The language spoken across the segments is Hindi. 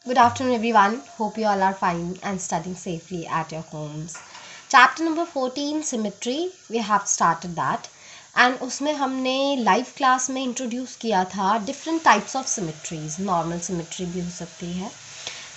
Good afternoon, everyone. Hope you all are fine and studying safely at your homes. Chapter number 14, Symmetry. We have started that. And उसमें हमने लाइव क्लास में इंट्रोड्यूस किया था different types of symmetries. Normal symmetry भी हो सकती है,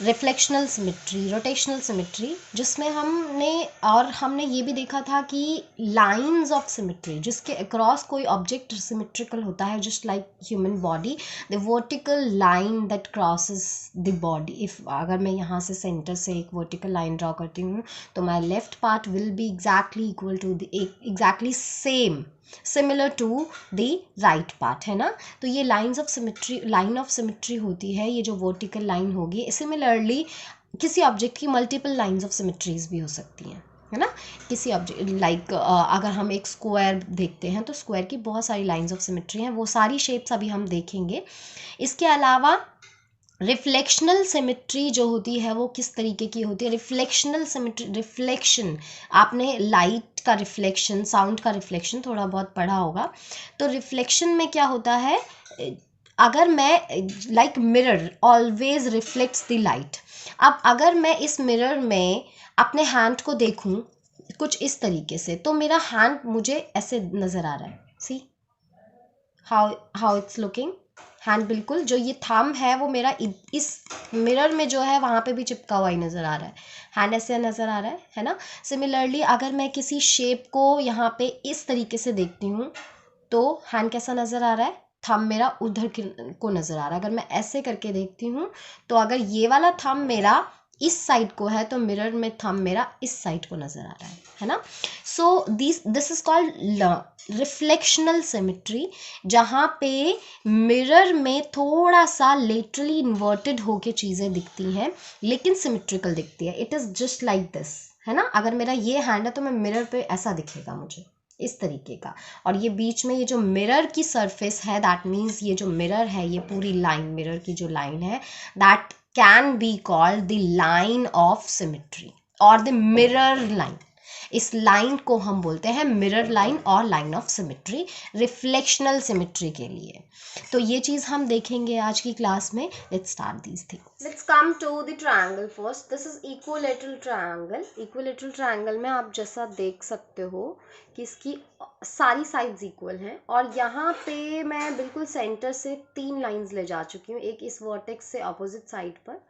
रिफ्लेक्शनल सिमेट्री, रोटेशनल सिमेट्री, जिसमें हमने ये भी देखा था कि लाइंस ऑफ सिमेट्री जिसके अक्रॉस कोई ऑब्जेक्ट सिमेट्रिकल होता है, just like human body, the vertical line that crosses the body. If अगर मैं यहाँ से सेंटर से एक वर्टिकल लाइन ड्रॉ करती हूँ तो my left part will be exactly equal to the exactly same similar to the right part, है ना. तो ये लाइन ऑफ सिमेट्री होती है, ये जो वर्टिकल लाइन होगी. सिमिलरली किसी ऑब्जेक्ट की मल्टीपल लाइंस ऑफ सिमेट्रीज भी हो सकती हैं, है ना. किसी ऑब्जेक्ट लाइक अगर हम एक स्क्वायर देखते हैं तो स्क्वायर की बहुत सारी लाइंस ऑफ सिमेट्री हैं. वो सारी शेप्स अभी हम देखेंगे. इसके अलावा रिफ्लेक्शनल सिमेट्री जो होती है वो किस तरीके की होती है. रिफ्लेक्शनल सिमेट्री, रिफ्लेक्शन, आपने लाइट का रिफ्लेक्शन, साउंड का रिफ्लेक्शन थोड़ा बहुत पढ़ा होगा. तो रिफ्लेक्शन में क्या होता है, अगर मैं like mirror always reflects the light. अब अगर मैं इस मिरर में अपने हैंड को देखूं कुछ इस तरीके से, तो मेरा हैंड मुझे ऐसे नज़र आ रहा है. See how it's looking. Hand बिल्कुल, जो ये थंब है वो मेरा इस मिरर में जो है वहाँ पे भी चिपका हुआ ही नज़र आ रहा है. हैंड ऐसे नज़र आ रहा है ना. सिमिलरली अगर मैं किसी शेप को यहाँ पे इस तरीके से देखती हूँ तो हैंड कैसा नज़र आ रहा है, थंब मेरा उधर को नज़र आ रहा है. अगर मैं ऐसे करके देखती हूँ तो अगर ये वाला थंब मेरा इस साइड को है तो मिरर में थंब मेरा इस साइड को नज़र आ रहा है ना. So this is called reflectional symmetry, जहाँ पे मिरर में थोड़ा सा लेटरली इन्वर्टेड होके चीज़ें दिखती हैं लेकिन सिमेट्रिकल दिखती है. It is just like this, है ना. अगर मेरा ये हैंड है तो मैं मिरर पे ऐसा दिखेगा मुझे इस तरीके का, और ये बीच में ये जो मिरर की सरफेस है, दैट मीन्स ये जो मिरर है, ये पूरी लाइन, मिरर की जो लाइन है, that can be called the line of symmetry और द मिरर लाइन. इस लाइन को हम बोलते हैं मिरर लाइन और लाइन ऑफ सिमेट्री रिफ्लेक्शनल सिमेट्री के लिए. तो ये चीज़ हम देखेंगे आज की क्लास में. Let's start these things. Let's come to the triangle first. This is equilateral triangle. Equilateral triangle में आप जैसा देख सकते हो कि इसकी सारी साइड्स इक्वल हैं, और यहाँ पे मैं बिल्कुल सेंटर से 3 लाइंस ले जा चुकी हूँ. एक इस वर्टेक्स से अपोजिट साइड पर,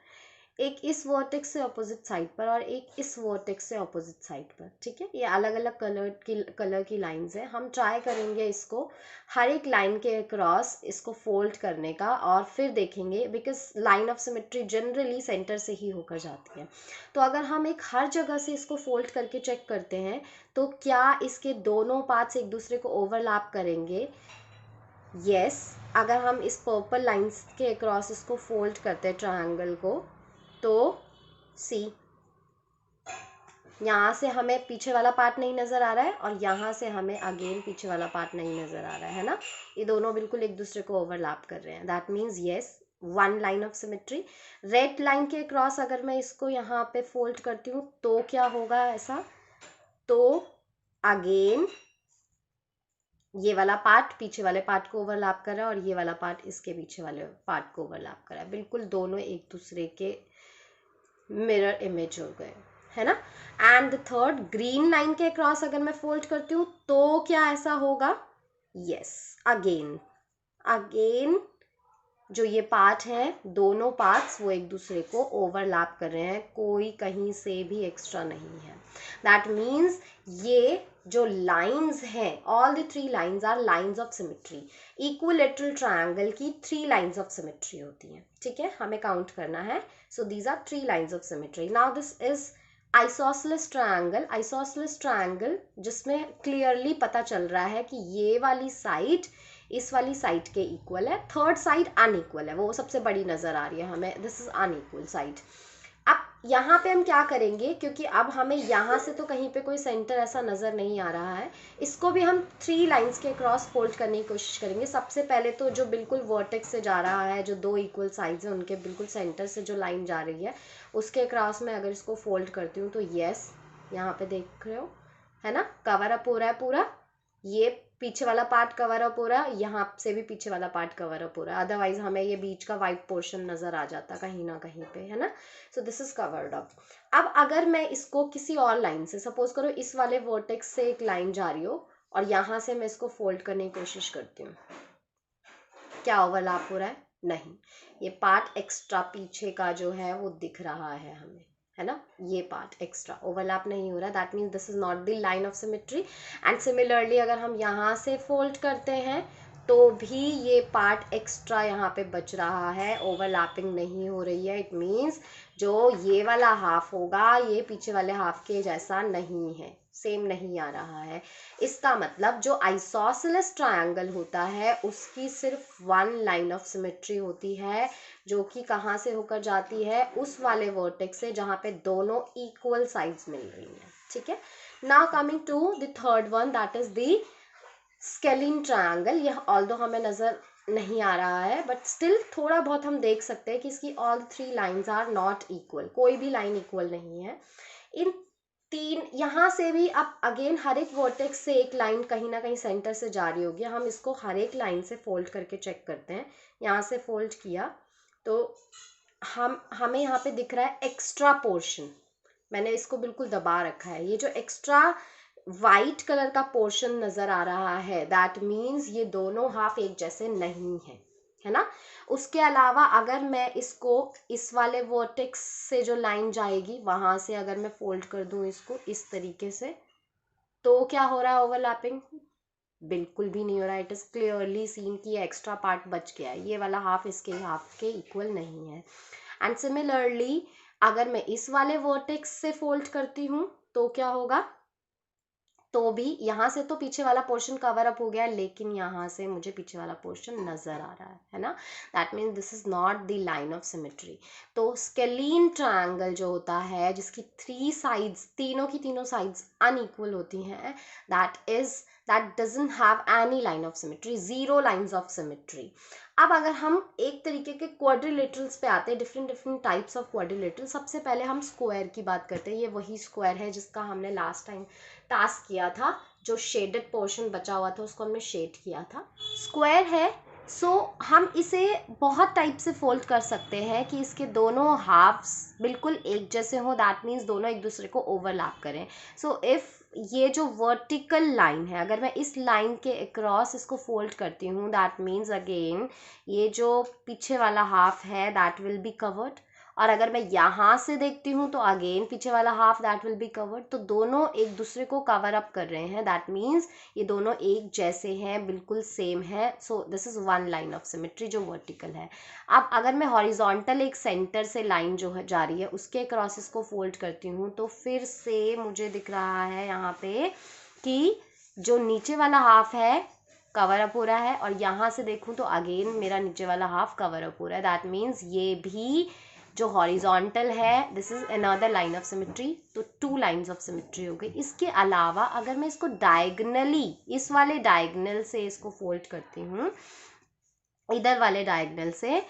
एक इस वर्टेक्स से अपोजिट साइड पर, और एक इस वर्टेक्स से अपोजिट साइड पर. ठीक है, ये अलग अलग कलर की लाइंस हैं. हम ट्राई करेंगे इसको हर एक लाइन के क्रॉस इसको फोल्ड करने का, और फिर देखेंगे, because line of symmetry generally centre से ही होकर जाती है. तो अगर हम एक हर जगह से इसको फोल्ड करके चेक करते हैं तो क्या इसके दोनों पार्ट्स एक दूसरे को ओवरलैप करेंगे. यस, अगर हम इस पर्पल लाइंस के अक्रॉस इसको फोल्ड करते हैं ट्रायंगल को, तो सी यहाँ से हमें पीछे वाला पार्ट नहीं नज़र आ रहा है, और यहाँ से हमें अगेन पीछे वाला पार्ट नहीं नज़र आ रहा है ना. ये दोनों बिल्कुल एक दूसरे को ओवरलैप कर रहे हैं. That means yes, one line of symmetry. Red line के क्रॉस अगर मैं इसको यहाँ पे फोल्ड करती हूँ तो क्या होगा ऐसा, तो अगेन ये वाला पार्ट पीछे वाले पार्ट को ओवरलैप कर रहा है, और ये वाला पार्ट इसके पीछे वाले पार्ट को ओवरलैप कर रहा है. बिल्कुल दोनों एक दूसरे के मिरर इमेज हो गए, है ना. And the third, green line के क्रॉस अगर मैं फोल्ड करती हूँ तो क्या ऐसा होगा. यस, अगेन जो ये पार्ट है, दोनों पार्ट्स वो एक दूसरे को ओवरलैप कर रहे हैं, कोई कहीं से भी एक्स्ट्रा नहीं है. दैट मीन्स ये जो लाइंस हैं, all the 3 lines are lines of symmetry. Equilateral triangle की 3 लाइंस ऑफ सिमेट्री होती हैं. ठीक है, हमें काउंट करना है. So these are 3 lines of symmetry. Now this is isosceles triangle. Isosceles triangle जिसमें क्लियरली पता चल रहा है कि ये वाली साइड इस वाली साइड के इक्वल है, थर्ड साइड अनइक्वल है, वो सबसे बड़ी नज़र आ रही है हमें. This is unequal side. अब यहाँ पे हम क्या करेंगे, क्योंकि अब हमें यहाँ से तो कहीं पे कोई सेंटर ऐसा नज़र नहीं आ रहा है, इसको भी हम 3 लाइंस के क्रॉस फोल्ड करने की कोशिश करेंगे. सबसे पहले तो जो बिल्कुल वर्टेक्स से जा रहा है, जो 2 इक्वल साइड्स हैं उनके बिल्कुल सेंटर से जो लाइन जा रही है उसके क्रॉस में अगर इसको फोल्ड करती हूँ तो यस, यहाँ पे देख रहे हो, है ना, कवर अप हो रहा है पूरा. ये पीछे वाला पार्ट कवर अप हो रहा है, यहाँ से भी पीछे वाला पार्ट कवर अप हो रहा है, अदरवाइज हमें ये बीच का वाइट पोर्शन नजर आ जाता कहीं ना कहीं पे, है ना। So this is covered up. अब अगर मैं इसको किसी और लाइन से, सपोज करो इस वाले वर्टेक्स से एक लाइन जा रही हो और यहाँ से मैं इसको फोल्ड करने की कोशिश करती हूँ, क्या ओवरलैप हो रहा है? नहीं, ये पार्ट एक्स्ट्रा पीछे का जो है वो दिख रहा है हमें, है ना, ये पार्ट एक्स्ट्रा ओवरलैप नहीं हो रहा, that means this is not the line of symmetry. And similarly अगर हम यहाँ से फोल्ड करते हैं तो भी ये पार्ट एक्स्ट्रा यहाँ पे बच रहा है, ओवरलैपिंग नहीं हो रही है। इट मीन्स जो ये वाला हाफ होगा ये पीछे वाले हाफ के जैसा नहीं है, सेम नहीं आ रहा है। इसका मतलब जो आइसोसेलेस ट्रायंगल होता है उसकी सिर्फ वन लाइन ऑफ सिमेट्री होती है, जो कि कहाँ से होकर जाती है, उस वाले वर्टेक्स से जहाँ पे दोनों इक्वल साइड्स मिल रही हैं, ठीक है। Now coming to the third one, that is the scalene triangle. यह ऑल्दो हमें नजर नहीं आ रहा है बट स्टिल थोड़ा बहुत हम देख सकते हैं कि इसकी all three lines are not equal, कोई भी लाइन इक्वल नहीं है। इन तीन यहाँ से भी अब अगेन हर एक वर्टेक्स से एक लाइन कहीं ना कहीं सेंटर से जा रही होगी, हम इसको हर एक लाइन से फोल्ड करके चेक करते हैं। यहाँ से फोल्ड किया तो हमें यहाँ पे दिख रहा है एक्स्ट्रा पोर्शन, मैंने इसको बिल्कुल दबा रखा है, ये जो एक्स्ट्रा वाइट कलर का पोर्शन नजर आ रहा है दैट मीन्स ये दोनों हाफ एक जैसे नहीं है ना। उसके अलावा अगर मैं इसको इस वाले वर्टेक्स से जो लाइन जाएगी वहां से अगर मैं फोल्ड कर दूं इसको इस तरीके से, तो क्या हो रहा है ओवरलैपिंग? बिल्कुल भी नहीं हो रहा। इट इज क्लियरली सीन कि एक्स्ट्रा पार्ट बच गया है, ये वाला हाफ इसके हाफ के इक्वल नहीं है। एंड सिमिलरली अगर मैं इस वाले वर्टेक्स से फोल्ड करती हूँ तो क्या होगा, तो भी यहाँ से तो पीछे वाला पोर्शन कवर अप हो गया, लेकिन यहाँ से मुझे पीछे वाला पोर्शन नजर आ रहा है ना, that means this is not the line of symmetry. तो स्केलीन ट्रायंगल जो होता है जिसकी थ्री साइड्स, तीनों की तीनों साइड्स अनइक्वल होती हैं, that doesn't have any line of symmetry, zero lines of symmetry। अब अगर हम एक तरीके के क्वाड्रिलेटरल्स पे आते हैं, डिफरेंट टाइप्स ऑफ क्वाड्रिलेटरल, सबसे पहले हम स्क्वायर की बात करते हैं। ये वही स्क्वायर है जिसका हमने लास्ट टाइम टास्क किया था, जो शेडेड पोर्शन बचा हुआ था उसको हमने शेड किया था, स्क्वायर है। सो हम इसे बहुत टाइप से फोल्ड कर सकते हैं कि इसके दोनों हाफ्स बिल्कुल एक जैसे हों, दैट मीन्स दोनों एक दूसरे को ओवरलैप करें। सो इफ़ ये जो वर्टिकल लाइन है अगर मैं इस लाइन के अक्रॉस इसको फोल्ड करती हूँ, दैट मीन्स अगेन ये जो पीछे वाला हाफ है दैट विल बी कवर्ड, और अगर मैं यहाँ से देखती हूँ तो अगेन पीछे वाला half that will be covered. तो दोनों एक दूसरे को कवर अप कर रहे हैं, दैट मीन्स ये दोनों एक जैसे हैं, बिल्कुल सेम है। सो this is one line of symmetry जो वर्टिकल है। अब अगर मैं हॉरिजॉन्टल एक सेंटर से लाइन जो है जा रही है उसके क्रॉस इसको फोल्ड करती हूँ तो फिर से मुझे दिख रहा है यहाँ पे कि जो नीचे वाला हाफ है कवर अप हो रहा है, और यहाँ से देखूँ तो अगेन मेरा नीचे वाला हाफ कवर अप हो रहा है, दैट मीन्स ये भी जो हॉरिजॉन्टल है this is another line of symmetry. तो टू लाइंस ऑफ सिमेट्री हो गई। इसके अलावा अगर मैं इसको डायगनली इस वाले डायगनल से इसको फोल्ड करती हूँ, इधर वाले डायगनल से,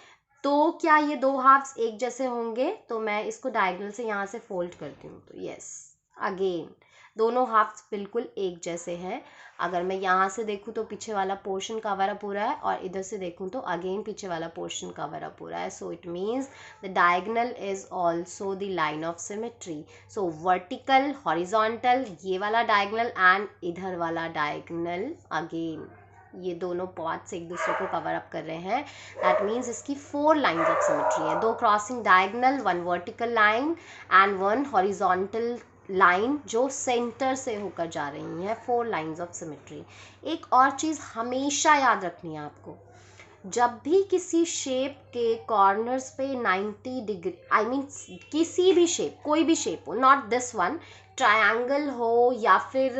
तो क्या ये दो हाफ्स एक जैसे होंगे? तो मैं इसको डायगनल से यहाँ से फोल्ड करती हूँ तो यस, अगेन दोनों हाफ्स बिल्कुल एक जैसे हैं। अगर मैं यहाँ से देखूँ तो पीछे वाला पोर्शन कवर अप हो रहा है, और इधर से देखूँ तो अगेन पीछे वाला पोर्शन कवर अप हो रहा है। So it means the diagonal is also the line of symmetry. So vertical, horizontal, ये वाला डायगनल एंड इधर वाला डायगनल, अगेन ये दोनों पार्ट्स एक दूसरे को कवर अप कर रहे हैं, दैट मीन्स इसकी फोर लाइंस ऑफ सिमेट्री है, दो crossing diagonal, one vertical line and one horizontal line जो सेंटर से होकर जा रही हैं, फोर लाइंस ऑफ सिमेट्री। एक और चीज़ हमेशा याद रखनी है आपको, जब भी किसी शेप के कॉर्नर्स पे 90 डिग्री, आई मीन किसी भी शेप, कोई भी शेप हो, नॉट दिस वन, ट्रायंगल हो या फिर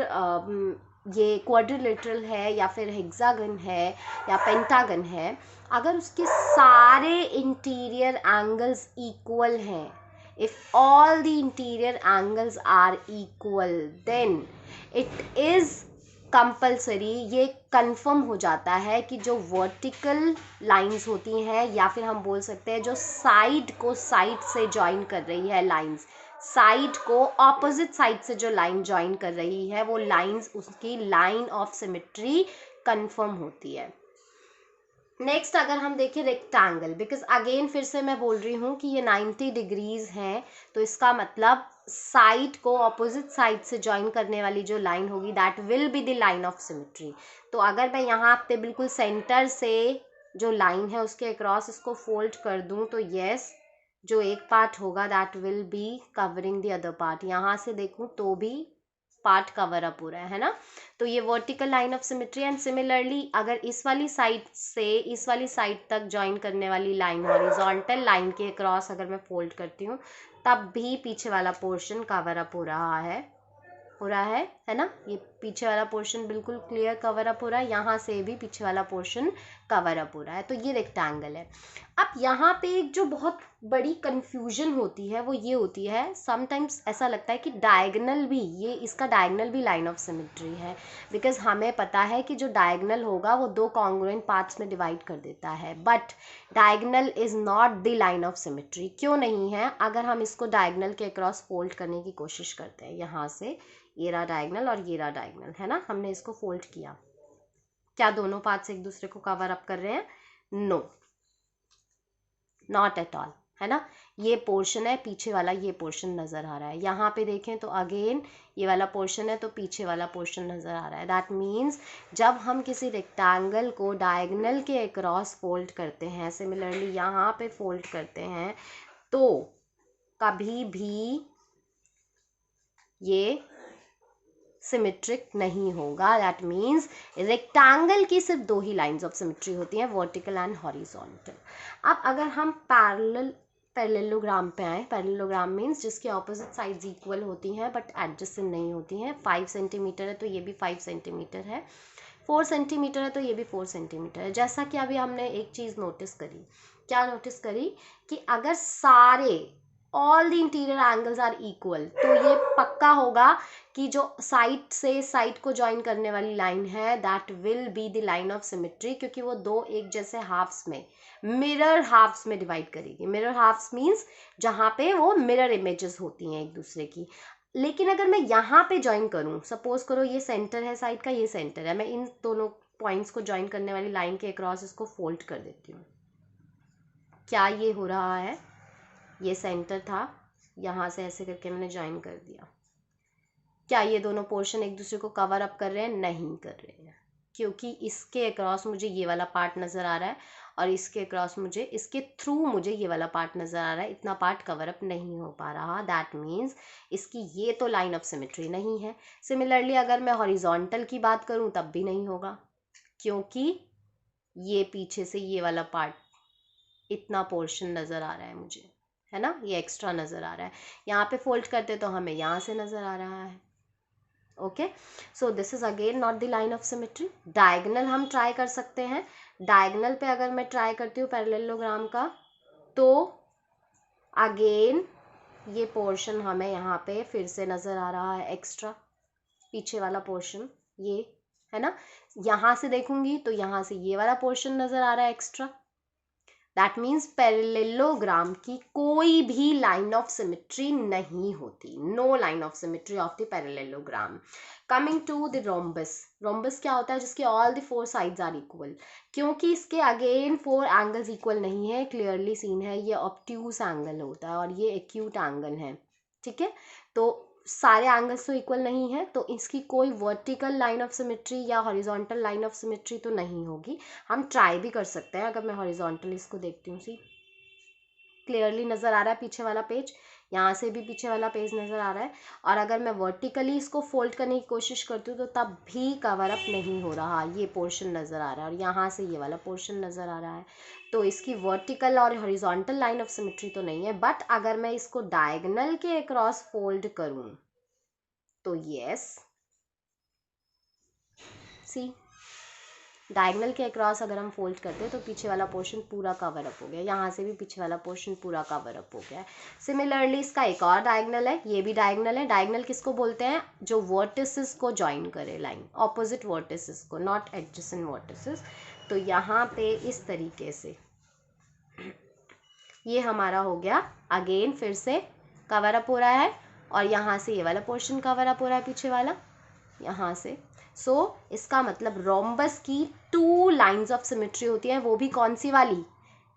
ये क्वाड्रिलेटरल है या फिर हेक्सागन है या पेंटागन है, अगर उसके सारे इंटीरियर एंगल्स इक्वल हैं, if all the interior angles are equal then it is compulsory, ये कंफर्म हो जाता है कि जो वर्टिकल लाइंस होती हैं या फिर हम बोल सकते हैं जो साइड को साइड से ज्वाइन कर रही है लाइंस, साइड को ऑपोजिट साइड से जो लाइन ज्वाइन कर रही है वो लाइंस उसकी लाइन ऑफ सिमेट्री कंफर्म होती है। नेक्स्ट अगर हम देखें रेक्टेंगल, बिकॉज अगेन फिर से मैं बोल रही हूँ कि ये 90 डिग्रीज है, तो इसका मतलब साइड को ऑपोजिट साइड से ज्वाइन करने वाली जो लाइन होगी that will be the line of symmetry. तो अगर मैं यहाँ पे बिल्कुल सेंटर से जो लाइन है उसके अक्रॉस इसको फोल्ड कर दूँ तो येस, जो एक पार्ट होगा that will be covering the other part. यहाँ से देखूँ तो भी पार्ट कवर अप हो रहा है ना, तो ये vertical line of symmetry. And similarly अगर इस वाली साइड से इस वाली साइड तक ज्वाइन करने वाली लाइन हॉरिजॉन्टल लाइन के क्रॉस अगर मैं फोल्ड करती हूँ तब भी पीछे वाला पोर्शन कवर अप हो रहा है ना, ये पीछे वाला पोर्शन बिल्कुल क्लियर कवर अप हो रहा है, यहाँ से भी पीछे वाला पोर्शन कवर अप हो रहा है, तो ये रेक्टेंगल है। अब यहाँ पे एक जो बहुत बड़ी कंफ्यूजन होती है वो ये होती है, समटाइम्स ऐसा लगता है कि डायगनल भी, ये इसका डायगनल भी लाइन ऑफ सिमेट्री है, बिकॉज हमें पता है कि जो डायगनल होगा वो दो कॉन्ग्रुएंट पार्ट्स में डिवाइड कर देता है, but diagonal is not the line of symmetry. क्यों नहीं है? अगर हम इसको डायगनल के अक्रॉस फोल्ड करने की कोशिश करते हैं, यहाँ से ये रहा डायगनल और ये रहा डायगनल, है ना, हमने इसको फोल्ड किया, क्या दोनों पार्ट्स एक दूसरे को कवर अप कर रहे हैं? नो, नॉट एट ऑल, है ना। ये पोर्शन है, पीछे वाला ये पोर्शन नज़र आ रहा है। यहाँ पे देखें तो अगेन ये वाला पोर्शन है तो पीछे वाला पोर्शन नज़र आ रहा है। दैट मीन्स जब हम किसी रेक्टेंगल को डायगनल के अक्रॉस फोल्ड करते हैं, सिमिलरली यहाँ पे फोल्ड करते हैं, तो कभी भी ये सिमेट्रिक नहीं होगा। दैट मीन्स रेक्टेंगल की सिर्फ दो ही लाइंस ऑफ सिमेट्री होती हैं, वर्टिकल एंड हॉरिजॉन्टल। अब अगर हम पैरेललोग्राम पे आए, पैरेललोग्राम मीन्स जिसके ऑपोजिट साइड्स इक्वल होती हैं बट एडजेसेंट नहीं होती हैं। 5 सेंटीमीटर है तो ये भी 5 सेंटीमीटर है, 4 सेंटीमीटर है तो ये भी 4 सेंटीमीटर है। जैसा कि अभी हमने एक चीज़ नोटिस करी, क्या नोटिस करी कि अगर सारे all the interior angles are equal तो ये पक्का होगा कि जो साइड से साइड को ज्वाइन करने वाली लाइन है that will be the line of symmetry, क्योंकि वो दो एक जैसे हाफ्स में, मिरर हाफ्स में डिवाइड करेगी। मिरर हाफ्स मीन्स जहाँ पे वो मिरर इमेजेस होती हैं एक दूसरे की। लेकिन अगर मैं यहाँ पे ज्वाइन करूँ, सपोज करो ये सेंटर है साइड का, ये सेंटर है, मैं इन दोनों पॉइंट्स को ज्वाइन करने वाली लाइन के अक्रॉस इसको फोल्ड कर देती हूँ, क्या ये हो रहा है? ये सेंटर था, यहाँ से ऐसे करके मैंने ज्वाइन कर दिया, क्या ये दोनों पोर्शन एक दूसरे को कवर अप कर रहे हैं? नहीं कर रहे हैं, क्योंकि इसके अक्रॉस मुझे ये वाला पार्ट नज़र आ रहा है और इसके अक्रॉस मुझे, इसके थ्रू मुझे ये वाला पार्ट नज़र आ रहा है, इतना पार्ट कवर अप नहीं हो पा रहा। दैट मीन्स इसकी ये तो लाइन ऑफ सिमेट्री नहीं है। सिमिलरली अगर मैं हॉरिजॉन्टल की बात करूँ तब भी नहीं होगा, क्योंकि ये पीछे से ये वाला पार्ट, इतना पोर्शन नज़र आ रहा है मुझे, है ना, ये एक्स्ट्रा नज़र आ रहा है। यहाँ पे फोल्ड करते तो हमें यहाँ से नज़र आ रहा है। Okay, so this is again not the line of symmetry. Diagonal हम ट्राई कर सकते हैं। डायगनल पे अगर मैं ट्राई करती हूँ पैरेललोग्राम का, तो अगेन ये पोर्शन हमें यहाँ पे फिर से नज़र आ रहा है एक्स्ट्रा, पीछे वाला पोर्शन ये, है ना। यहाँ से देखूंगी तो यहाँ से ये वाला पोर्शन नज़र आ रहा है एक्स्ट्रा। दैट मीन्स पैरेललोग्राम की कोई भी लाइन ऑफ सिमेट्री नहीं होती, no line of symmetry of the parallelogram. Coming to the rhombus, rhombus क्या होता है? जिसके all the 4 sides are equal, क्योंकि इसके अगेन 4 एंगल्स इक्वल नहीं है, क्लियरली सीन है, ये ऑब्ट्यूज एंगल होता है और ये एक्यूट एंगल है, ठीक है। तो सारे एंगल्स तो इक्वल नहीं है, तो इसकी कोई वर्टिकल लाइन ऑफ सिमेट्री या हॉरिजॉन्टल लाइन ऑफ सिमेट्री तो नहीं होगी। हम ट्राई भी कर सकते हैं। अगर मैं हॉरिजॉन्टल इसको देखती हूँ, सी क्लियरली नज़र आ रहा है पीछे वाला पेज, यहाँ से भी पीछे वाला पेज नज़र आ रहा है, और अगर मैं वर्टिकली इसको फोल्ड करने की कोशिश करती हूँ तो तब भी कवर अप नहीं हो रहा, ये पोर्शन नज़र आ रहा है और यहाँ से ये वाला पोर्शन नज़र आ रहा है। तो इसकी वर्टिकल और हॉरिजॉन्टल लाइन ऑफ सिमेट्री तो नहीं है, बट अगर मैं इसको डायगनल के अक्रॉस फोल्ड करूँ तो यस, सी डायगनल के अक्रॉस अगर हम फोल्ड करते हैं तो पीछे वाला पोर्शन पूरा कवर अप हो गया, यहाँ से भी पीछे वाला पोर्शन पूरा कवर अप हो गया है। सिमिलरली इसका एक और डायगनल है, ये भी डायगनल है। डायगनल किसको बोलते हैं? जो वर्टिसेस को ज्वाइन करे लाइन, ऑपोजिट वर्टिसेस को, नॉट एडजेसेंट वर्टिसेस। तो यहाँ पे इस तरीके से ये हमारा हो गया अगेन फिर से कवर अप हो रहा है और यहाँ से ये वाला पोर्शन कवर अप हो रहा है पीछे वाला यहाँ से। सो इसका मतलब रोम्बस की 2 लाइंस ऑफ सिमेट्री होती हैं, वो भी कौन सी वाली,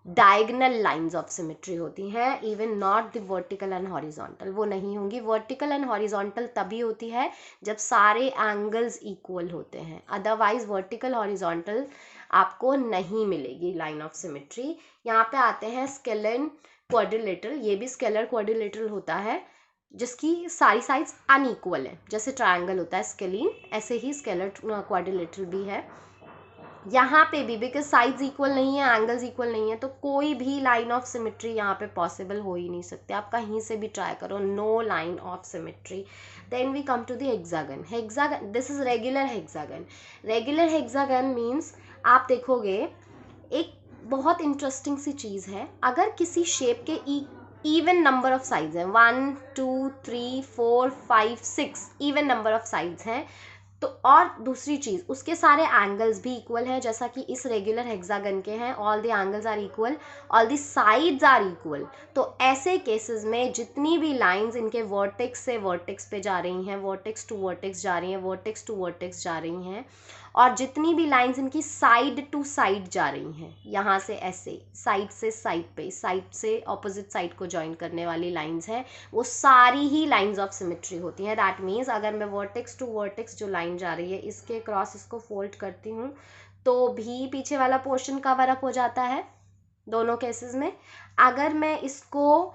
डायगनल लाइंस ऑफ सिमेट्री होती हैं, even not the vertical and horizontal, वो नहीं होंगी। वर्टिकल एंड हॉरिजॉन्टल तभी होती है जब सारे एंगल्स इक्वल होते हैं, अदरवाइज वर्टिकल हॉरिजॉन्टल आपको नहीं मिलेगी लाइन ऑफ सिमेट्री। यहाँ पे आते हैं स्केलर क्वाड्रिलेटरल, ये भी स्केलर क्वाड्रिलेटरल होता है जिसकी सारी साइड्स अनइक्वल है, जैसे ट्रायंगल होता है स्केलिन, ऐसे ही स्केलर क्वाड्रिलेटरल भी है। यहाँ पे भी बिकॉज साइड्स इक्वल नहीं है, एंगल्स इक्वल नहीं है, तो कोई भी लाइन ऑफ सिमेट्री यहाँ पे पॉसिबल हो ही नहीं सकते, आप कहीं से भी ट्राई करो, no line of symmetry. Then we come to the hexagon. Hexagon, this is regular hexagon. Regular hexagon means आप देखोगे एक बहुत इंटरेस्टिंग सी चीज़ है, अगर किसी शेप के इवन नंबर ऑफ साइड्स हैं, 1 2 3 4 5 6 इवन नंबर ऑफ साइड्स हैं, तो और दूसरी चीज़ उसके सारे एंगल्स भी इक्वल हैं, जैसा कि इस रेगुलर हेक्सागन के हैं, all the angles are equal, all the sides are equal. तो ऐसे केसेस में जितनी भी लाइंस इनके वर्टेक्स से वर्टेक्स पे जा रही हैं, वर्टेक्स टू वर्टेक्स जा रही हैं, वर्टेक्स टू वर्टेक्स जा रही हैं, और जितनी भी लाइंस इनकी साइड टू साइड जा रही हैं, यहाँ से ऐसे साइड से साइड पे, साइड से ऑपोजिट साइड को ज्वाइन करने वाली लाइंस हैं, वो सारी ही लाइंस ऑफ सिमेट्री होती हैं। दैट मीन्स अगर मैं वर्टेक्स टू वर्टेक्स जो लाइन जा रही है इसके क्रॉस इसको फोल्ड करती हूँ तो भी पीछे वाला पोर्शन कवर अप हो जाता है दोनों केसेस में। अगर मैं इसको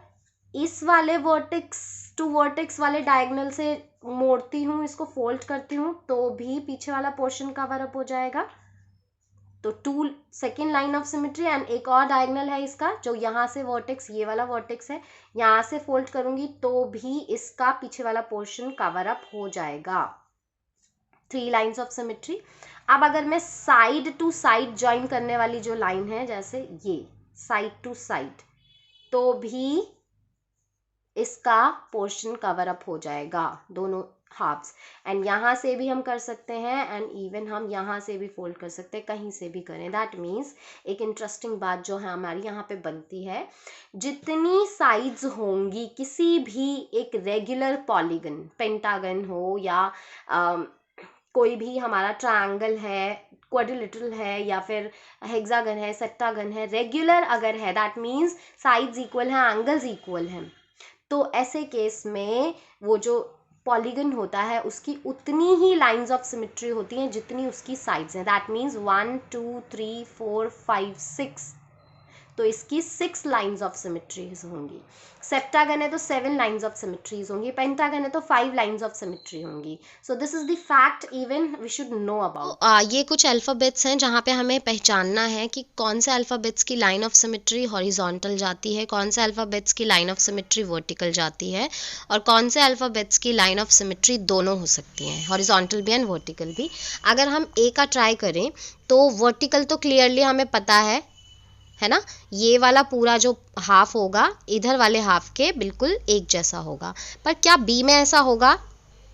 इस वाले वर्टेक्स टू वर्टेक्स वाले डायगोनल से मोड़ती हूँ, इसको फोल्ड करती हूँ, तो भी पीछे वाला पोर्शन कवर अप हो जाएगा। तो 2 second line of symmetry, and एक और डायगोनल है इसका जो यहाँ से वर्टेक्स, ये वाला वर्टेक्स है, यहाँ से फोल्ड करूंगी तो भी इसका पीछे वाला पोर्शन कवर अप हो जाएगा। 3 लाइन्स ऑफ सिमेट्री। अब अगर मैं साइड टू साइड ज्वाइन करने वाली जो लाइन है, जैसे ये साइड टू साइड, तो भी इसका पोर्शन कवर अप हो जाएगा दोनों हाफ्स। एंड यहाँ से भी हम कर सकते हैं, एंड इवन हम यहाँ से भी फोल्ड कर सकते हैं, कहीं से भी करें। दैट मीन्स एक इंटरेस्टिंग बात जो है हमारी यहाँ पे बनती है, जितनी साइड्स होंगी किसी भी एक रेगुलर पॉलीगन, पेंटागन हो या कोई भी हमारा ट्रायंगल है, क्वाड्रिलेटरल है, या फिर हेक्सागन है, सेप्टागन है, रेगुलर अगर है दैट मीन्स साइड्स इक्वल हैं, एंगल्स इक्वल हैं, तो ऐसे केस में वो जो पॉलीगन होता है उसकी उतनी ही लाइंस ऑफ सिमेट्री होती हैं जितनी उसकी साइड्स हैं। दैट मीन्स 1 2 3 4 5 6, तो इसकी 6 लाइंस ऑफ सिमेट्रीज होंगी। सेप्टागन है तो 7 लाइंस ऑफ सिमेट्रीज होंगी, पेंटागन है तो 5 लाइंस ऑफ सिमेट्री होंगी। So this is the fact even we should know about. ये कुछ अल्फ़ाबेट्स हैं जहाँ पे हमें पहचानना है कि कौन से अल्फ़ाबेट्स की लाइन ऑफ सिमेट्री हॉरिजॉन्टल जाती है, कौन से अल्फ़ाबेट्स की लाइन ऑफ सिमेट्री वर्टिकल जाती है, और कौन से अल्फ़ाबेट्स की लाइन ऑफ सिमेट्री दोनों हो सकती हैं, हॉरिजॉन्टल भी एंड वर्टिकल भी। अगर हम ए का ट्राई करें तो वर्टिकल तो क्लियरली हमें पता है ना, ये वाला पूरा जो हाफ होगा इधर वाले हाफ के बिल्कुल एक जैसा होगा। पर क्या बी में ऐसा होगा?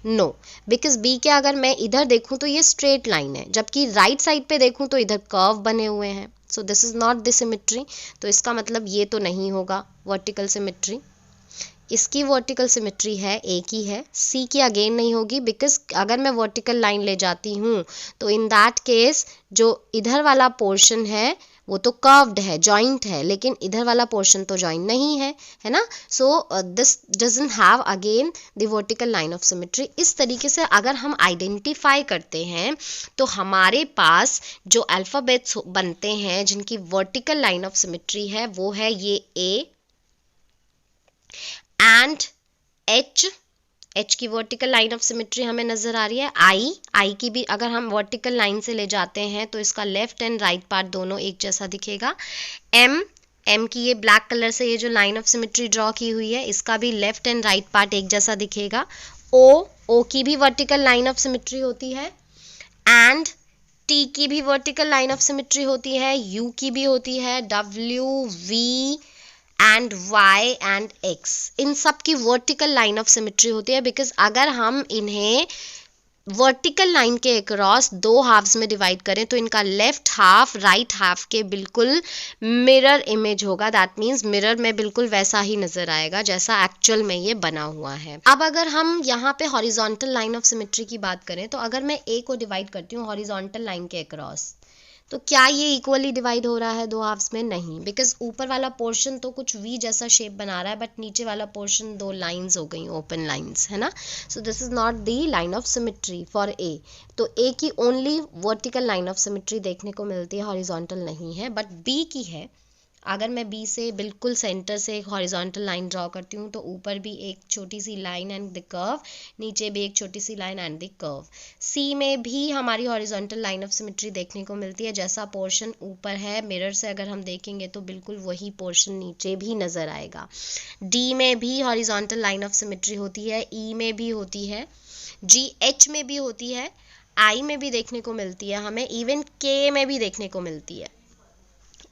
नो, बिकॉज बी के अगर मैं इधर देखूं तो ये स्ट्रेट लाइन है, जबकि राइट साइड पे देखूं तो इधर कर्व बने हुए हैं। सो this is not the symmetry. तो इसका मतलब ये तो नहीं होगा वर्टिकल सिमेट्री। इसकी वर्टिकल सिमेट्री है, एक ही है। सी की अगेन नहीं होगी, बिकॉज अगर मैं वर्टिकल लाइन ले जाती हूँ तो इन दैट केस जो इधर वाला पोर्शन है वो तो कर्व्ड है, जॉइंट है, लेकिन इधर वाला पोर्शन तो जॉइंट नहीं है ना। So this doesn't have again the vertical line of symmetry. इस तरीके से अगर हम आइडेंटिफाई करते हैं तो हमारे पास जो अल्फ़ाबेट्स बनते हैं जिनकी वर्टिकल लाइन ऑफ सिमेट्री है वो है ये ए एंड एच की वर्टिकल लाइन ऑफ सिमेट्री हमें नजर आ रही है। आई की भी अगर हम वर्टिकल लाइन से ले जाते हैं तो इसका लेफ्ट एंड राइट पार्ट दोनों एक जैसा दिखेगा। एम की ये ब्लैक कलर से ये जो लाइन ऑफ सिमेट्री ड्रॉ की हुई है इसका भी लेफ्ट एंड राइट पार्ट एक जैसा दिखेगा। ओ की भी वर्टिकल लाइन ऑफ सिमेट्री होती है, एंड टी की भी वर्टिकल लाइन ऑफ सिमेट्री होती है, यू की भी होती है, W, V and Y and X, इन सब की वर्टिकल लाइन ऑफ सिमेट्री होती है। बिकॉज अगर हम इन्हें वर्टिकल लाइन के अक्रॉस दो हाफ्स में डिवाइड करें तो इनका लेफ्ट हाफ राइट हाफ के बिल्कुल मिरर इमेज होगा। दैट मीन्स मिरर में बिल्कुल वैसा ही नजर आएगा जैसा एक्चुअल में ये बना हुआ है। अब अगर हम यहाँ पे हॉरिजॉन्टल लाइन ऑफ सिमेट्री की बात करें तो अगर मैं ए को डिवाइड करती हूँ हॉरिजॉन्टल लाइन के अक्रॉस, तो क्या ये इक्वली डिवाइड हो रहा है दो हाफ्स में? नहीं, बिकॉज ऊपर वाला पोर्शन तो कुछ वी जैसा शेप बना रहा है बट नीचे वाला पोर्शन दो लाइंस हो गई, ओपन लाइंस, है ना। So this is not the line of symmetry for a. तो ए की only vertical line of symmetry देखने को मिलती है, हॉरिजॉन्टल नहीं है। बट बी की है। अगर मैं बी से बिल्कुल सेंटर से एक हॉरिजॉन्टल लाइन ड्रॉ करती हूँ तो ऊपर भी एक छोटी सी लाइन एंड द कर्व, नीचे भी एक छोटी सी लाइन एंड द कर्व। सी में भी हमारी हॉरिजॉन्टल लाइन ऑफ सिमेट्री देखने को मिलती है। जैसा पोर्शन ऊपर है मिरर से अगर हम देखेंगे तो बिल्कुल वही पोर्शन नीचे भी नजर आएगा। डी में भी हॉरिजॉन्टल लाइन ऑफ सिमेट्री होती है, ई में भी होती है, जी एच में भी होती है, आई में भी देखने को मिलती है हमें, इवन के में भी देखने को मिलती है।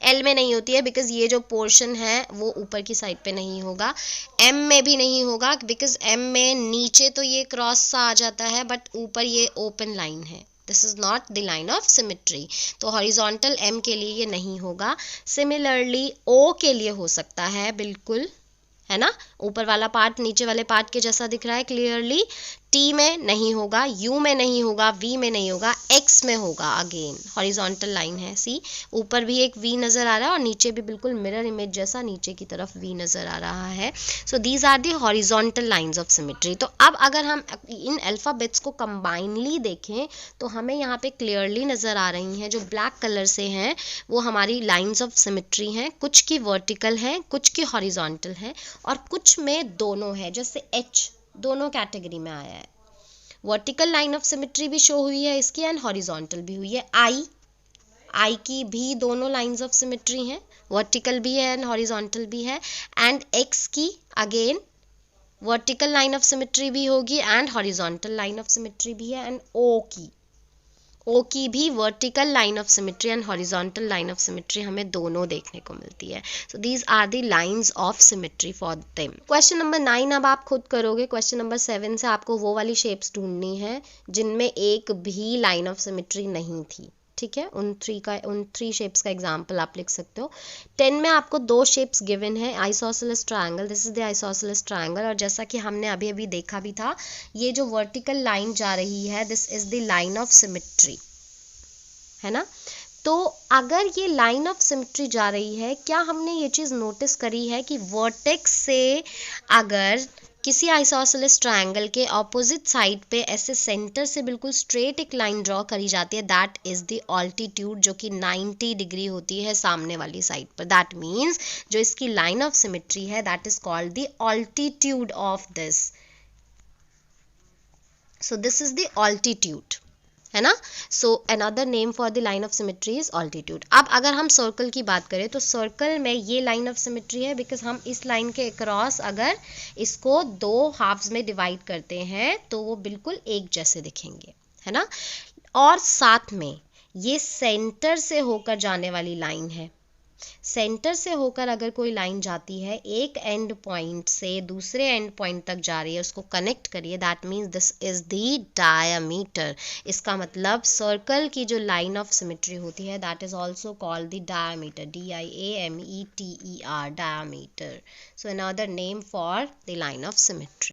एल में नहीं होती है बिकॉज ये जो पोर्शन है वो ऊपर की साइड पे नहीं होगा। एम में भी नहीं होगा बिकॉज एम में नीचे तो ये क्रॉस सा आ जाता है बट ऊपर ये ओपन लाइन है। This is not the line of symmetry. तो हॉरिजॉन्टल एम के लिए ये नहीं होगा। सिमिलरली ओ के लिए हो सकता है, बिल्कुल, है ना, ऊपर वाला पार्ट नीचे वाले पार्ट के जैसा दिख रहा है क्लियरली। टी में नहीं होगा, यू में नहीं होगा, वी में नहीं होगा, एक्स में होगा। अगेन हॉरिजॉन्टल लाइन है, सी ऊपर भी एक वी नजर आ रहा है और नीचे भी बिल्कुल मिरर इमेज जैसा नीचे की तरफ वी नजर आ रहा है। So these are the horizontal lines of symmetry. तो अब अगर हम इन अल्फाबेट्स को कंबाइनली देखें तो हमें यहाँ पे क्लियरली नजर आ रही हैं, जो ब्लैक कलर से हैं वो हमारी लाइंस ऑफ सिमेट्री हैं। कुछ की वर्टिकल है, कुछ की हॉरिजॉन्टल है और कुछ में दोनों है। जैसे एच दोनों कैटेगरी में आया है, वर्टिकल लाइन ऑफ सिमेट्री भी शो हुई है इसकी एंड हॉरिजॉन्टल भी हुई है। आई की भी दोनों लाइंस ऑफ सिमेट्री हैं, वर्टिकल भी है एंड हॉरिजॉन्टल भी है। एंड एक्स की again vertical line of symmetry भी होगी and horizontal line of symmetry भी है। एंड ओ की भी vertical line of symmetry and horizontal line of symmetry हमें दोनों देखने को मिलती है। So these are the lines of symmetry for them. Question number 9 अब आप खुद करोगे। क्वेश्चन नंबर 7 से आपको वो वाली शेप्स ढूंढनी है जिनमें एक भी लाइन ऑफ सिमेट्री नहीं थी, ठीक है। उन थ्री शेप्स का एग्जाम्पल आप लिख सकते हो। 10 में आपको दो शेप्स गिवन है, isosceles triangle, this is the isosceles triangle. और जैसा कि हमने अभी अभी देखा भी था, ये जो वर्टिकल लाइन जा रही है this is the line of symmetry, है ना। तो अगर ये लाइन ऑफ सिमेट्री जा रही है, क्या हमने ये चीज़ नोटिस करी है कि वर्टेक्स से अगर किसी आइसोसेलेस ट्रायंगल के ऑपोजिट साइड पे ऐसे सेंटर से बिल्कुल स्ट्रेट एक लाइन ड्रॉ करी जाती है, दैट इज द ऑल्टीट्यूड, जो कि 90 डिग्री होती है सामने वाली साइड पर। दैट मीन्स जो इसकी लाइन ऑफ सिमेट्री है that is called the altitude of this. So this is the altitude, है ना। So another name for the line of symmetry is altitude. अब अगर हम सर्कल की बात करें तो सर्कल में ये लाइन ऑफ सिमेट्री है बिकॉज हम इस लाइन के अक्रॉस अगर इसको दो हाफ्स में डिवाइड करते हैं तो वो बिल्कुल एक जैसे दिखेंगे, है ना। और साथ में ये सेंटर से होकर जाने वाली लाइन है। सेंटर से होकर अगर कोई लाइन जाती है, एक एंड पॉइंट से दूसरे एंड पॉइंट तक जा रही है, उसको कनेक्ट करिए, that means this is the diameter. इसका मतलब सर्कल की जो लाइन ऑफ सिमेट्री होती है that is also called the diameter, DIAMETER, diameter. So another name for the line of symmetry.